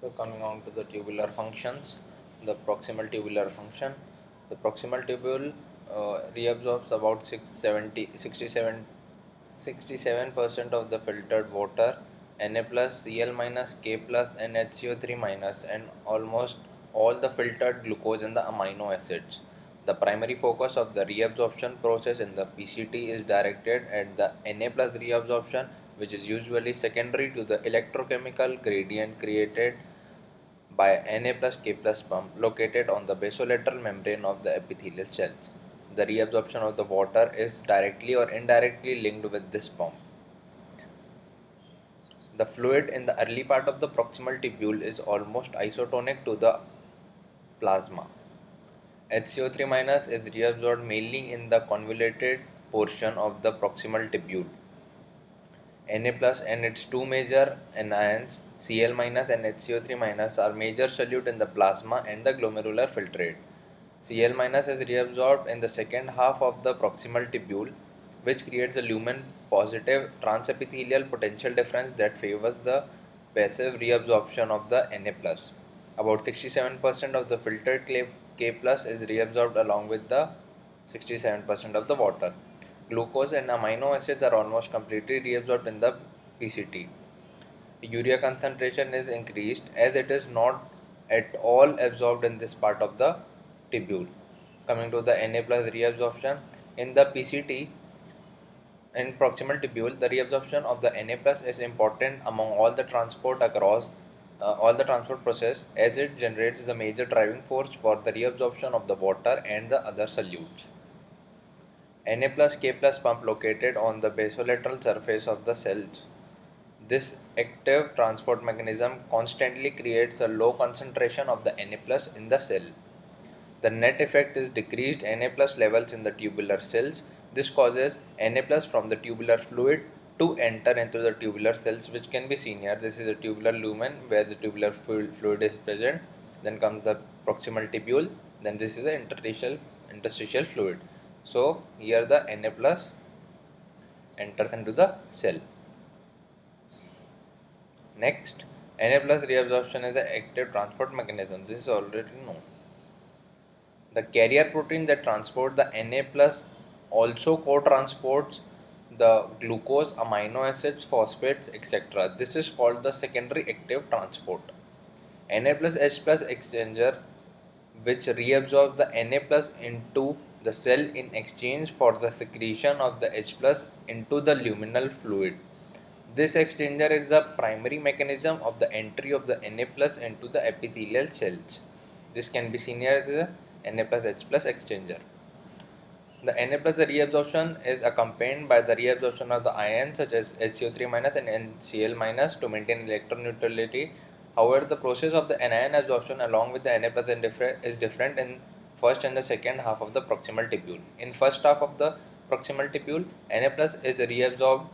So coming on to the tubular functions, the proximal tubular function. The proximal tubule reabsorbs about 67% of the filtered water, Na plus, Cl minus, K plus, and HCO3 minus, and almost all the filtered glucose and the amino acids. The primary focus of the reabsorption process in the PCT is directed at the Na plus reabsorption, which is usually secondary to the electrochemical gradient created by Na plus K plus pump located on the basolateral membrane of the epithelial cells. The reabsorption of the water is directly or indirectly linked with this pump. The fluid in the early part of the proximal tubule is almost isotonic to the plasma. HCO3 minus is reabsorbed mainly in the convoluted portion of the proximal tubule. Na plus and its two major anions Cl minus and HCO3 minus are major solute in the plasma and the glomerular filtrate. Cl minus is reabsorbed in the second half of the proximal tubule, which creates a lumen positive transepithelial potential difference that favors the passive reabsorption of the Na plus. About 67% of the filtered K plus is reabsorbed along with the 67% of the water. Glucose and amino acids are almost completely reabsorbed in the PCT. Urea concentration is increased as it is not at all absorbed in this part of the tubule. Coming to the Na plus reabsorption, in the PCT, in proximal tubule, the reabsorption of the Na plus is important among all the transport process, as it generates the major driving force for the reabsorption of the water and the other solutes. Na plus K plus pump located on the basolateral surface of the cells. This active transport mechanism constantly creates a low concentration of the Na plus in the cell. The net effect is decreased Na plus levels in the tubular cells. This causes Na plus from the tubular fluid to enter into the tubular cells, which can be seen here. This is a tubular lumen where the tubular fluid is present. Then comes the proximal tubule. Then this is the interstitial fluid. So here the Na plus enters into the cell. Next, Na plus reabsorption is the active transport mechanism. This is already known. The carrier protein that transport the Na plus also co-transports the glucose, amino acids, phosphates, etc. This is called the secondary active transport. Na plus H plus exchanger, which reabsorbs the Na plus into the cell in exchange for the secretion of the H plus into the luminal fluid. This exchanger is the primary mechanism of the entry of the Na plus into the epithelial cells. This can be seen here as the Na plus H plus exchanger. The Na plus reabsorption is accompanied by the reabsorption of the ions such as HCO3 minus and NCl minus to maintain electron neutrality. However, the process of the anion absorption along with the Na plus is different in first and the second half of the proximal tubule. In first half of the proximal tubule, Na plus is reabsorbed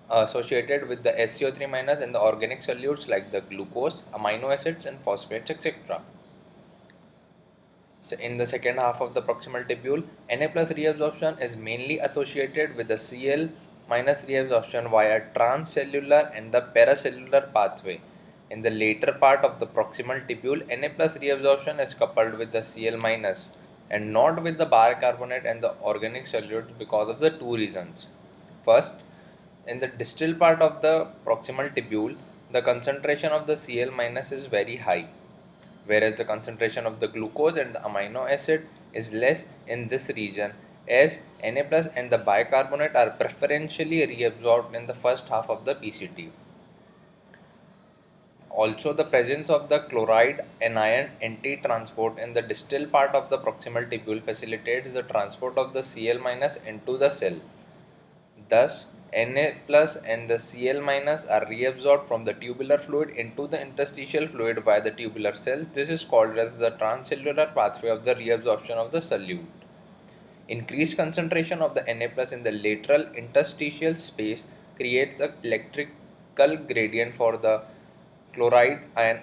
associated with the SCO3 minus and the organic solutes like the glucose, amino acids and phosphates, etc. So in the second half of the proximal tubule, Na plus reabsorption is mainly associated with the Cl minus reabsorption via transcellular and the paracellular pathway. In the later part of the proximal tubule, Na plus reabsorption is coupled with the Cl minus and not with the bicarbonate and the organic solutes because of the two reasons. First, in the distal part of the proximal tubule, the concentration of the Cl minus is very high, whereas the concentration of the glucose and the amino acid is less in this region, as Na plus and the bicarbonate are preferentially reabsorbed in the first half of the PCT. Also, the presence of the chloride anion anti-transport in the distal part of the proximal tubule facilitates the transport of the Cl minus into the cell. Thus, Na plus and the Cl minus are reabsorbed from the tubular fluid into the interstitial fluid by the tubular cells. This is called as the transcellular pathway of the reabsorption of the solute. Increased concentration of the Na plus in the lateral interstitial space creates an electrical gradient for the chloride ion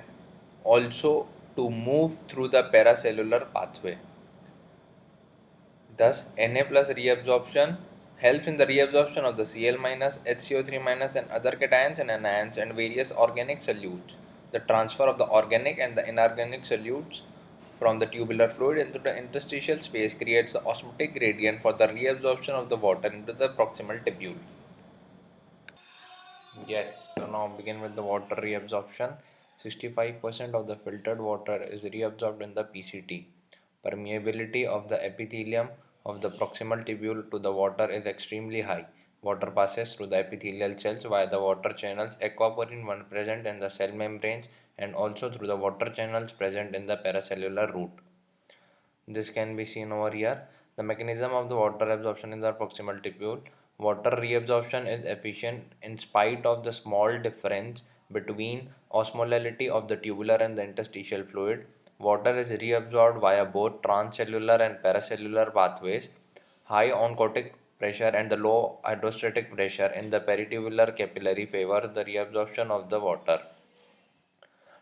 also to move through the paracellular pathway. Thus, Na plus reabsorption helps in the reabsorption of the Cl minus, HCO3 minus and other cations and anions and various organic solutes. The transfer of the organic and the inorganic solutes from the tubular fluid into the interstitial space creates the osmotic gradient for the reabsorption of the water into the proximal tubule. Yes, so now begin with the water reabsorption. 65% of the filtered water is reabsorbed in the PCT. Permeability of the epithelium of the proximal tubule to the water is extremely high. Water passes through the epithelial cells via the water channels aquaporine one present in the cell membranes and also through the water channels present in the paracellular route. This can be seen over here. The mechanism of the water absorption in the proximal tubule. Water reabsorption is efficient in spite of the small difference between osmolality of the tubular and the interstitial fluid. Water is reabsorbed via both transcellular and paracellular pathways. High oncotic pressure and the low hydrostatic pressure in the peritubular capillary favors the reabsorption of the water.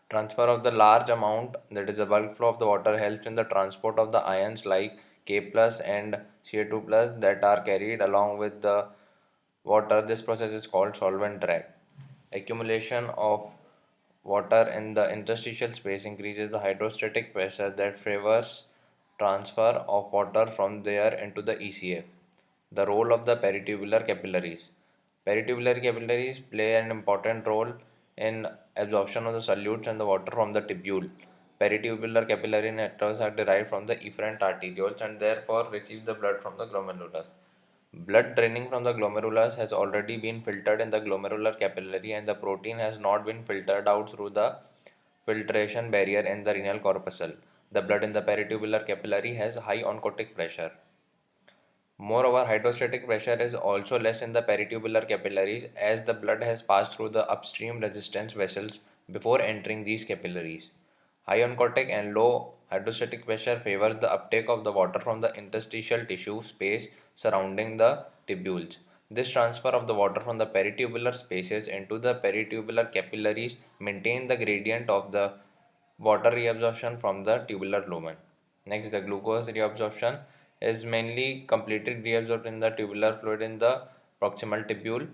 Transfer of the large amount, that is the bulk flow of the water, helps in the transport of the ions like K plus and Ca2 plus that are carried along with the water. This process is called solvent drag. Accumulation of water in the interstitial space increases the hydrostatic pressure that favors transfer of water from there into the ECF. The role of the peritubular capillaries. Peritubular capillaries play an important role in absorption of the solutes and the water from the tubule. Peritubular capillary networks are derived from the efferent arterioles and therefore receive the blood from the glomerulus. Blood draining from the glomerulus has already been filtered in the glomerular capillary and the protein has not been filtered out through the filtration barrier in the renal corpuscle. The blood in the peritubular capillary has high oncotic pressure. Moreover, hydrostatic pressure is also less in the peritubular capillaries as the blood has passed through the upstream resistance vessels before entering these capillaries. High oncotic and low hydrostatic pressure favors the uptake of the water from the interstitial tissue space surrounding the tubules. This transfer of the water from the peritubular spaces into the peritubular capillaries maintain the gradient of the water reabsorption from the tubular lumen. Next, the glucose reabsorption is mainly completed reabsorbed in the tubular fluid in the proximal tubule.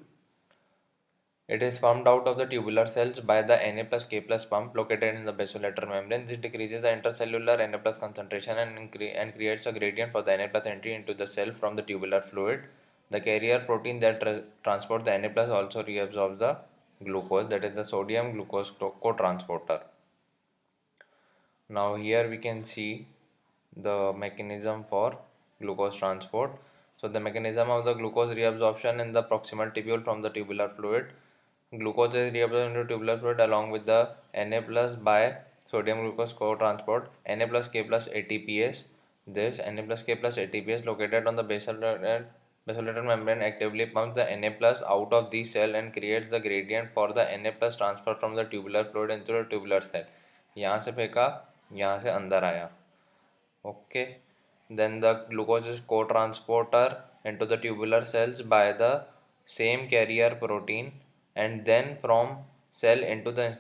It is pumped out of the tubular cells by the Na plus K plus pump located in the basolateral membrane. This decreases the intercellular Na plus concentration and creates a gradient for the Na plus entry into the cell from the tubular fluid. The carrier protein that transports the Na plus also reabsorbs the glucose, that is the sodium glucose co-transporter. Now here we can see the mechanism for glucose transport. So the mechanism of the glucose reabsorption in the proximal tubule from the tubular fluid. Glucose is reabsorbed into tubular fluid along with the Na plus by sodium glucose co-transport Na plus K plus ATPase. This Na plus K plus ATPase located on the basolateral membrane actively pumps the Na plus out of the cell and creates the gradient for the Na plus transfer from the tubular fluid into the tubular cell. यहाँ से फेंका, यहाँ से अंदर आया. Okay, then the glucose is co-transporter into the tubular cells by the same carrier protein and then from cell into the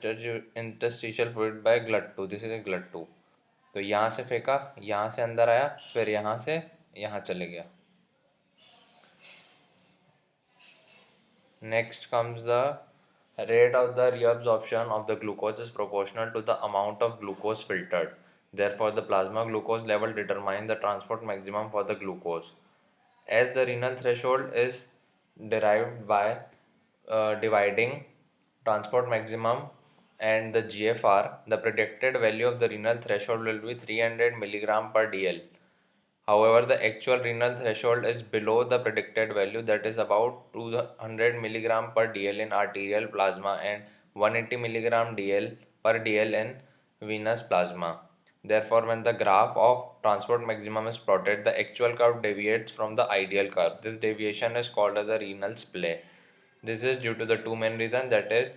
interstitial fluid by GLUT2. This is a GLUT2. तो यहाँ से फेंका, यहाँ से अंदर आया, फिर यहाँ से यहाँ चले गया. Next comes the rate of the reabsorption of the glucose is proportional to the amount of glucose filtered. Therefore, the plasma glucose level determines the transport maximum for the glucose. As the renal threshold is derived by dividing transport maximum and the GFR, the predicted value of the renal threshold will be 300 mg per dl. However, the actual renal threshold is below the predicted value, that is about 200 mg per dl in arterial plasma and 180 mg dl per dl in venous plasma. Therefore, when the graph of transport maximum is plotted, the actual curve deviates from the ideal curve. This deviation is called as the renal splay. This is due to the two main reasons, that is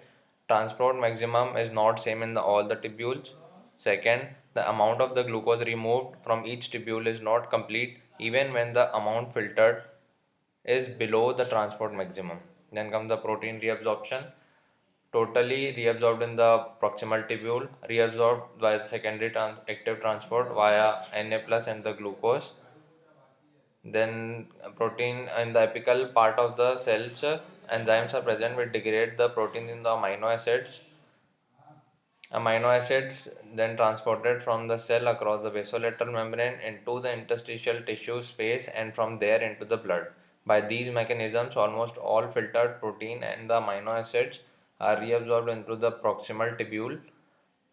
transport maximum is not same in all the tubules. Second, the amount of the glucose removed from each tubule is not complete even when the amount filtered is below the transport maximum. Then comes the protein reabsorption. Totally reabsorbed in the proximal tubule, reabsorbed by the secondary active transport via Na plus and the glucose. Then protein in the apical part of the cells, enzymes are present which degrade the proteins in the amino acids. Amino acids then transported from the cell across the basolateral membrane into the interstitial tissue space and from there into the blood. By these mechanisms, almost all filtered protein and the amino acids are reabsorbed into the proximal tubule.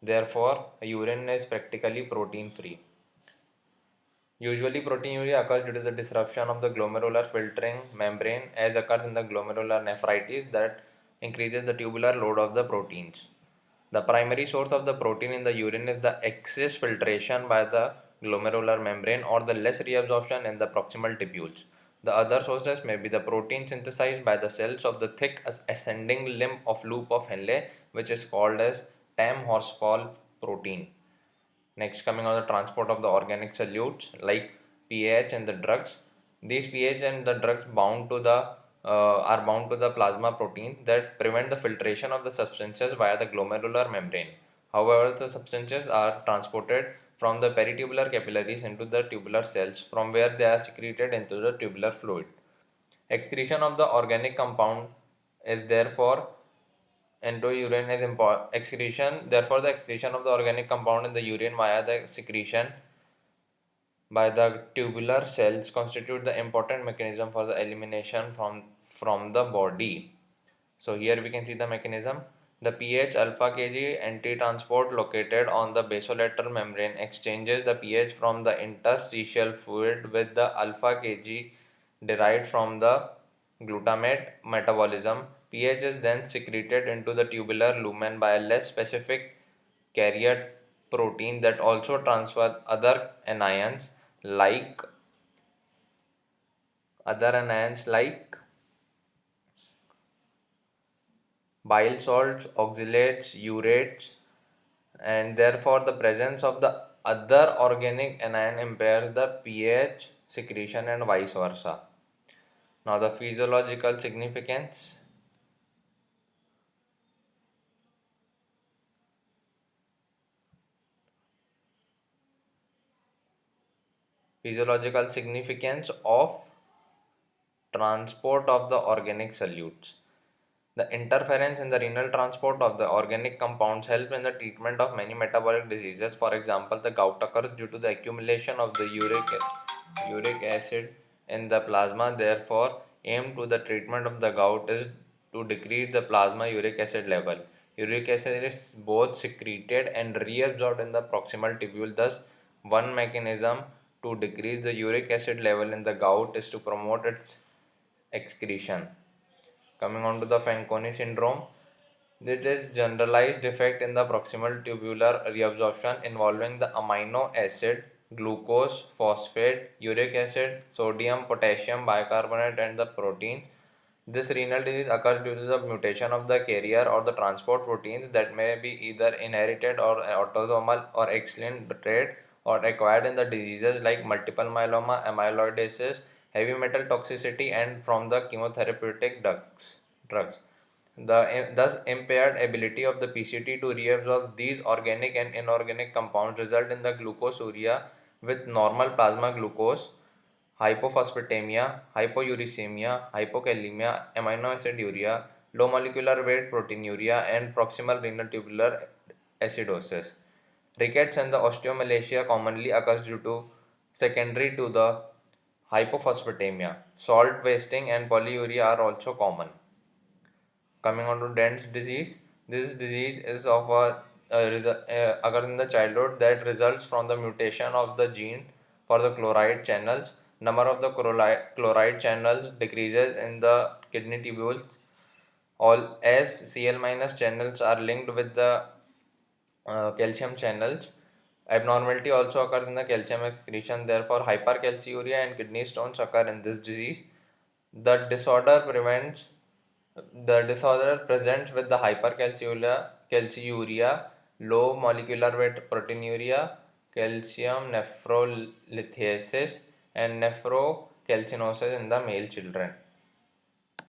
Therefore, urine is practically protein free. Usually, proteinuria occurs due to the disruption of the glomerular filtering membrane, as occurs in the glomerular nephritis that increases the tubular load of the proteins. The primary source of the protein in the urine is the excess filtration by the glomerular membrane or the less reabsorption in the proximal tubules. The other sources may be the protein synthesized by the cells of the thick ascending limb of loop of Henle, which is called as Tam Horsfall protein. Next, coming on the transport of the organic solutes like pH and the drugs. These pH and the drugs are bound to the plasma protein that prevent the filtration of the substances via the glomerular membrane. However, the substances are transported from the peritubular capillaries into the tubular cells, from where they are secreted into the tubular fluid. Excretion of the organic compound is therefore into urine is excretion. Therefore, the excretion of the organic compound in the urine via the secretion by the tubular cells constitute the important mechanism for the elimination from the body. So here we can see the mechanism. The pH alpha Kg anti-transport located on the basolateral membrane exchanges the pH from the interstitial fluid with the alpha Kg derived from the glutamate metabolism. pH is then secreted into the tubular lumen by a less specific carrier protein that also transfers like other anions like bile salts, oxalates, urates, and therefore the presence of the other organic anion impairs the pH secretion and vice versa. Now the physiological significance. Physiological significance of transport of the organic solutes. The interference in the renal transport of the organic compounds help in the treatment of many metabolic diseases. For example, the gout occurs due to the accumulation of the uric acid in the plasma. Therefore, aim to the treatment of the gout is to decrease the plasma uric acid level. Uric acid is both secreted and reabsorbed in the proximal tubule. Thus, one mechanism to decrease the uric acid level in the gout is to promote its excretion. Coming on to the Fanconi syndrome, this is generalized defect in the proximal tubular reabsorption involving the amino acid, glucose, phosphate, uric acid, sodium, potassium, bicarbonate, and the protein. This renal disease occurs due to the mutation of the carrier or the transport proteins that may be either inherited or autosomal or X-linked trait or acquired in the diseases like multiple myeloma, amyloidosis, heavy metal toxicity, and from the chemotherapeutic drugs. Thus impaired ability of the PCT to reabsorb these organic and inorganic compounds result in the glucosuria with normal plasma glucose, hypophosphatemia, hypouricemia, hypokalemia, amino acid urea, low molecular weight proteinuria, and proximal renal tubular acidosis. Rickets and the osteomalacia commonly occurs due to secondary to the hypophosphatemia. Salt wasting and polyuria are also common. Coming on to Dent's disease, this disease is of occurs in the childhood that results from the mutation of the gene for the chloride channels. Number of the chloride channels decreases in the kidney tubules. All as Cl minus channels are linked with the calcium channels. Abnormality also occurs in the calcium excretion. Therefore, hypercalciuria and kidney stones occur in this disease. The disorder prevents the disorder presents with the calciuria, low molecular weight proteinuria, calcium nephrolithiasis, and nephrocalcinosis in the male children.